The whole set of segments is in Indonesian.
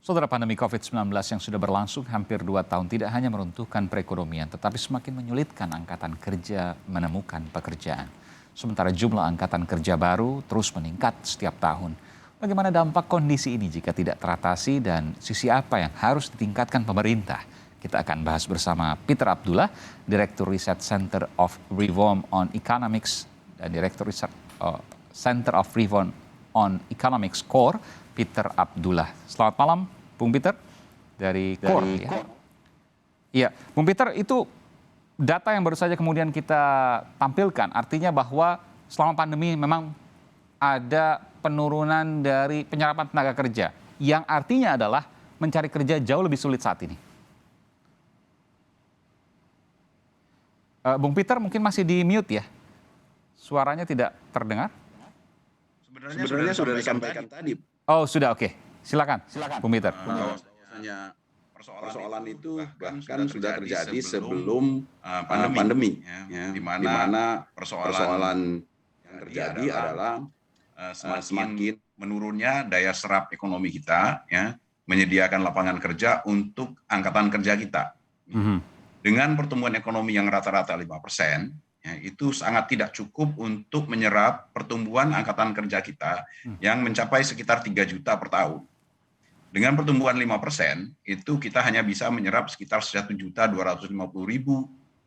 Saudara, pandemi COVID-19 yang sudah berlangsung hampir 2 tahun tidak hanya meruntuhkan perekonomian, tetapi semakin menyulitkan angkatan kerja menemukan pekerjaan. Sementara jumlah angkatan kerja baru terus meningkat setiap tahun. Bagaimana dampak kondisi ini jika tidak teratasi dan sisi apa yang harus ditingkatkan pemerintah? Kita akan bahas bersama Peter Abdullah, Direktur Riset Center of Reform on Economics dan Direktur Riset Center of Reform on Economics Core, Peter Abdullah. Selamat malam, Bung Peter, dari Core. Iya, Bung Peter, itu data yang baru saja kemudian kita tampilkan, artinya bahwa selama pandemi memang ada penurunan dari penyerapan tenaga kerja, yang artinya adalah mencari kerja jauh lebih sulit saat ini. Bung Peter mungkin masih di mute ya, suaranya tidak terdengar. Sebenarnya sudah disampaikan tadi. Oh sudah, oke. Silakan, Bung Peter. Bahwasanya persoalan itu bahkan sudah terjadi sebelum pandemi, di mana persoalan yang terjadi adalah semakin menurunnya daya serap ekonomi kita, ya, menyediakan lapangan kerja untuk angkatan kerja kita. Dengan pertumbuhan ekonomi yang rata-rata 5%, ya, itu sangat tidak cukup untuk menyerap pertumbuhan angkatan kerja kita yang mencapai sekitar 3 juta per tahun. Dengan pertumbuhan 5%, itu kita hanya bisa menyerap sekitar 1.250.000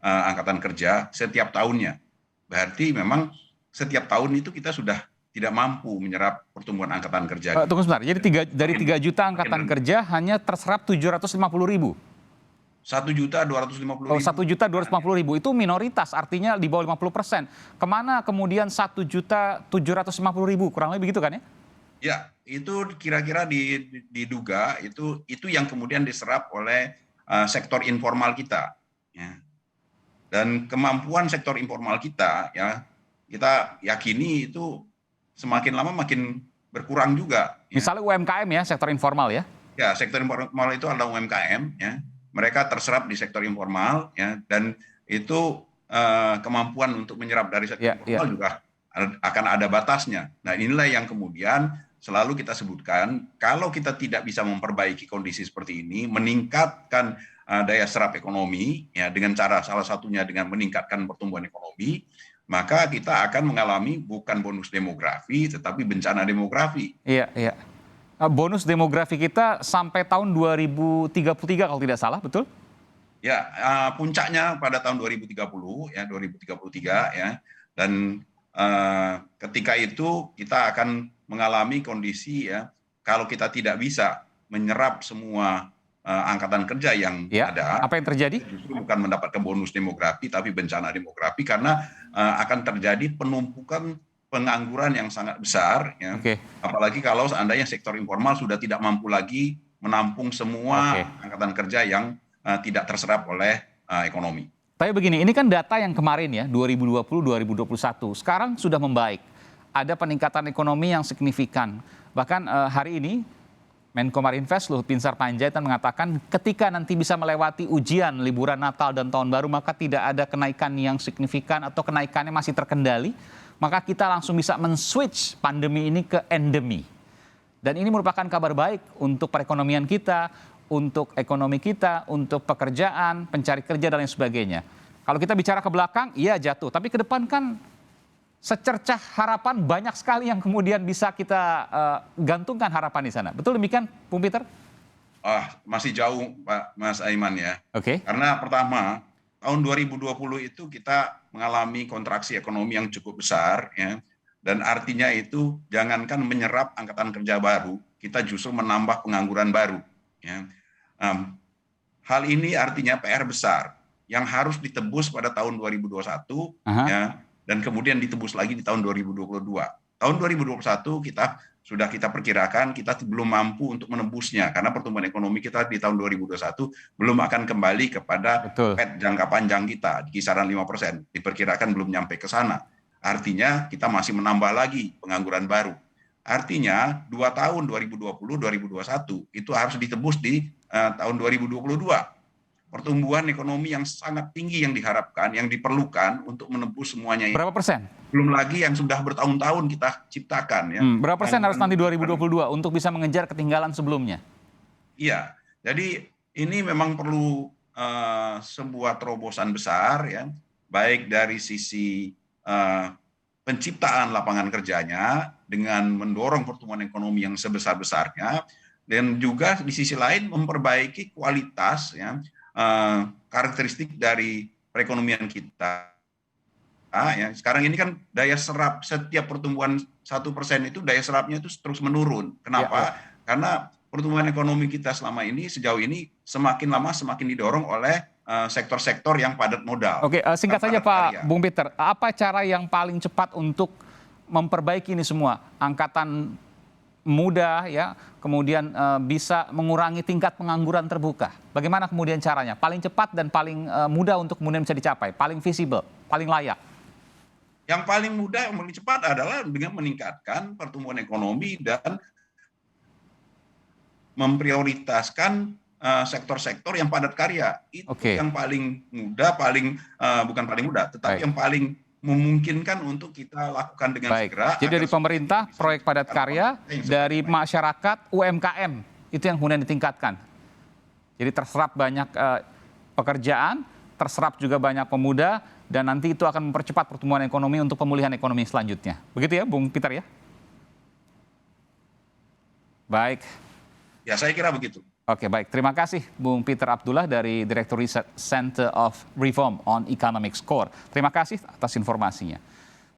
angkatan kerja setiap tahunnya. Berarti memang setiap tahun itu kita sudah tidak mampu menyerap pertumbuhan angkatan kerja. Tunggu sebentar, jadi dari 3 juta angkatan kerja hanya terserap 750.000. 1.250.000. Oh, 1.250.000 itu minoritas, artinya di bawah 50%. Kemana kemudian 1.750.000, kurang lebih begitu kan ya? Ya, itu kira-kira diduga itu yang kemudian diserap oleh sektor informal kita. Ya. Dan kemampuan sektor informal kita, ya, kita yakini itu semakin lama makin berkurang juga. Ya. Misalnya UMKM ya, sektor informal ya? Ya, sektor informal itu adalah UMKM, ya. Mereka terserap di sektor informal, ya, dan itu kemampuan untuk menyerap dari sektor informal juga akan ada batasnya. Nah, inilah yang kemudian selalu kita sebutkan, kalau kita tidak bisa memperbaiki kondisi seperti ini, meningkatkan daya serap ekonomi, ya, dengan cara salah satunya dengan meningkatkan pertumbuhan ekonomi, maka kita akan mengalami bukan bonus demografi, tetapi bencana demografi. Iya, iya. Bonus demografi kita sampai tahun 2033 kalau tidak salah, betul? Ya, puncaknya pada tahun 2030, ya, 2033, ya, dan ketika itu kita akan mengalami kondisi, ya, kalau kita tidak bisa menyerap semua angkatan kerja yang ada, apa yang terjadi? Justru bukan mendapatkan bonus demografi, tapi bencana demografi, karena akan terjadi penumpukan pengangguran yang sangat besar, ya. Apalagi kalau seandainya sektor informal sudah tidak mampu lagi menampung semua angkatan kerja yang tidak terserap oleh ekonomi. Tapi begini, ini kan data yang kemarin ya, 2020-2021, sekarang sudah membaik. Ada peningkatan ekonomi yang signifikan. Bahkan hari ini Menko Marinvest Luhut Binsar Panjaitan mengatakan ketika nanti bisa melewati ujian liburan Natal dan Tahun Baru, maka tidak ada kenaikan yang signifikan atau kenaikannya masih terkendali, maka kita langsung bisa men-switch pandemi ini ke endemi. Dan ini merupakan kabar baik untuk perekonomian kita, untuk ekonomi kita, untuk pekerjaan, pencari kerja, dan lain sebagainya. Kalau kita bicara ke belakang, iya jatuh. Tapi ke depan kan secercah harapan banyak sekali yang kemudian bisa kita gantungkan harapan di sana. Betul demikian, Bung Peter? Masih jauh, Pak Mas Aiman, ya. Karena pertama, tahun 2020 itu kita mengalami kontraksi ekonomi yang cukup besar, ya. Dan artinya itu jangankan menyerap angkatan kerja baru, kita justru menambah pengangguran baru, ya. Hal ini artinya PR besar yang harus ditebus pada tahun 2021, ya, dan kemudian ditebus lagi di tahun 2022. Tahun 2021 kita perkirakan kita belum mampu untuk menembusnya karena pertumbuhan ekonomi kita di tahun 2021 belum akan kembali kepada PET jangka panjang kita di kisaran 5%. Diperkirakan belum nyampe ke sana. Artinya kita masih menambah lagi pengangguran baru. Artinya 2 tahun 2020-2021 itu harus ditebus di tahun 2022. Pertumbuhan ekonomi yang sangat tinggi yang diharapkan, yang diperlukan untuk menembus semuanya ini. Berapa persen? Belum lagi yang sudah bertahun-tahun kita ciptakan. Ya. Berapa persen harus nanti 2022 untuk bisa mengejar ketinggalan sebelumnya? Iya, jadi ini memang perlu sebuah terobosan besar ya, baik dari sisi penciptaan lapangan kerjanya dengan mendorong pertumbuhan ekonomi yang sebesar-besarnya, dan juga di sisi lain memperbaiki kualitas ya, karakteristik dari perekonomian kita. Ya, sekarang ini kan daya serap setiap pertumbuhan 1% itu daya serapnya itu terus menurun. Kenapa? Karena pertumbuhan ekonomi kita selama ini sejauh ini semakin lama semakin didorong oleh sektor-sektor yang padat modal. Oke, singkat saja Pak Bung Peter, apa cara yang paling cepat untuk memperbaiki ini semua? Angkatan muda ya, kemudian bisa mengurangi tingkat pengangguran terbuka. Bagaimana kemudian caranya? Paling cepat dan paling mudah untuk kemudian bisa dicapai, paling visible, paling layak. Yang paling mudah, yang paling cepat adalah dengan meningkatkan pertumbuhan ekonomi dan memprioritaskan sektor-sektor yang padat karya. Itu yang paling mudah, bukan paling mudah, tetapi yang paling memungkinkan untuk kita lakukan dengan segera. Jadi dari pemerintah, proyek padat karya, dari masyarakat, UMKM, itu yang kemudian ditingkatkan. Jadi terserap banyak pekerjaan, terserap juga banyak pemuda, dan nanti itu akan mempercepat pertumbuhan ekonomi untuk pemulihan ekonomi selanjutnya. Begitu ya, Bung Peter ya? Baik. Ya, saya kira begitu. Oke, baik. Terima kasih Bung Peter Abdullah dari Direktur Riset Center of Reform on Economic Score. Terima kasih atas informasinya.